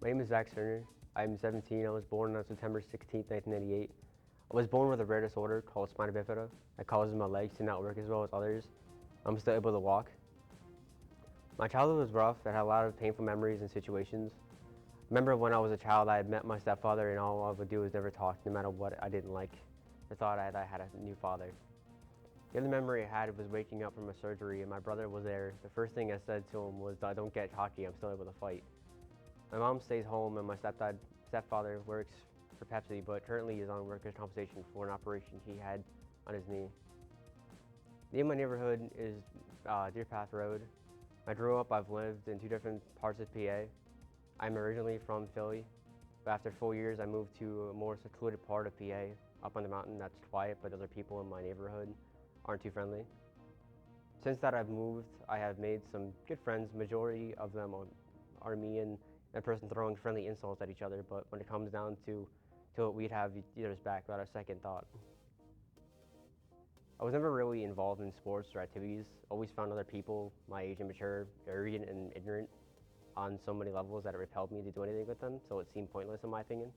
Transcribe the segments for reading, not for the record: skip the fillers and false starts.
My name is Zach Cerner. I'm 17. I was born on September 16, 1998. I was born with a rare disorder called spina bifida that causes my legs to not work as well as others. I'm still able to walk. My childhood was rough. I had a lot of painful memories and situations. I remember when I was a child, I had met my stepfather and all I would do was never talk, no matter what I didn't like. I thought I had a new father. The other memory I had was waking up from a surgery and my brother was there. The first thing I said to him was, "Don't get cocky, I'm still able to fight." My mom stays home and my stepfather works for Pepsi, but currently is on workers' compensation for an operation he had on his knee. The name of my neighborhood is Deer Path Road. I grew up, I've lived in two different parts of PA. I'm originally from Philly, but after 4 years I moved to a more secluded part of PA, up on the mountain that's quiet, but other people in my neighborhood aren't too friendly. Since that I've moved, I have made some good friends. Majority of them are me and a person throwing friendly insults at each other, but when it comes down to it, we'd have each other's back without a second thought. I was never really involved in sports or activities. Always found other people my age and mature, arrogant and ignorant on so many levels that it repelled me to do anything with them, so it seemed pointless in my opinion.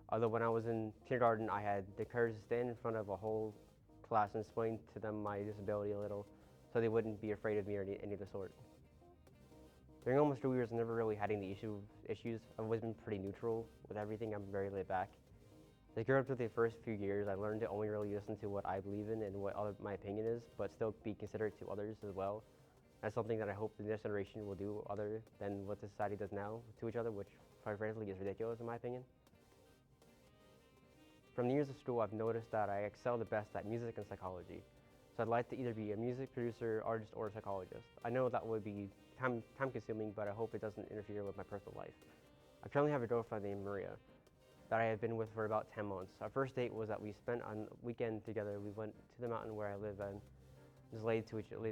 Although when I was in kindergarten, I had the courage to stand in front of a whole class and explain to them my disability a little, so they wouldn't be afraid of me or any of the sort. During almost 2 years, I never really had any issues. I've always been pretty neutral with everything. I'm very laid back. As I grew up through the first few years, I learned to only really listen to what I believe in and what my opinion is, but still be considerate to others as well. That's something that I hope the next generation will do other than what the society does now to each other, which quite frankly is ridiculous in my opinion. From the years of school, I've noticed that I excel the best at music and psychology. So I'd like to either be a music producer, artist, or a psychologist. I know that would be time consuming, but I hope it doesn't interfere with my personal life. I currently have a girlfriend named Maria that I have been with for about 10 months. Our first date was that we spent a weekend together. We went to the mountain where I live and just laid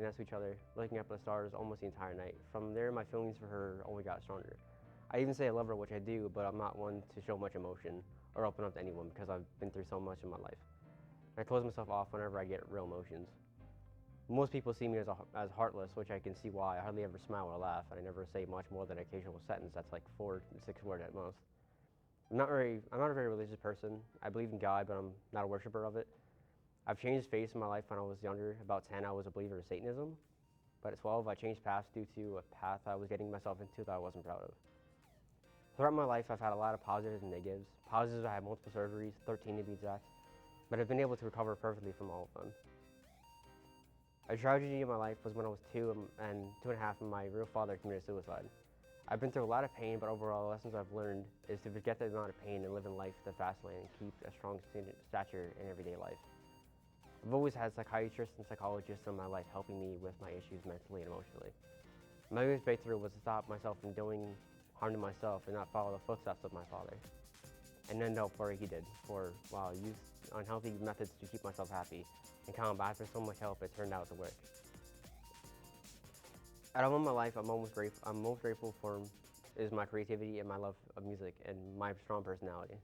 next to each other, looking up at the stars almost the entire night. From there, my feelings for her only got stronger. I even say I love her, which I do, but I'm not one to show much emotion or open up to anyone because I've been through so much in my life. I close myself off whenever I get real emotions. Most people see me as heartless, which I can see why. I hardly ever smile or laugh, and I never say much more than an occasional sentence that's like 4 to 6 words at most. I'm not a very religious person. I believe in God, but I'm not a worshiper of it. I've changed faith in my life when I was younger. About 10, I was a believer in Satanism, but at 12, I changed paths due to a path I was getting myself into that I wasn't proud of. Throughout my life, I've had a lot of positives and negatives. Positives, I had multiple surgeries, 13 to be exact, but I've been able to recover perfectly from all of them. A tragedy in my life was when I was 2 and 2.5 and my real father committed suicide. I've been through a lot of pain, but overall the lessons I've learned is to forget the amount of pain and live in life the fast lane and keep a strong stature in everyday life. I've always had psychiatrists and psychologists in my life helping me with my issues mentally and emotionally. My biggest breakthrough was to stop myself from doing harm to myself and not follow the footsteps of my father, and end up where he did, use unhealthy methods to keep myself happy and calm, but after so much help, it turned out to work. Out of all my life, I'm most grateful for is my creativity and my love of music and my strong personality.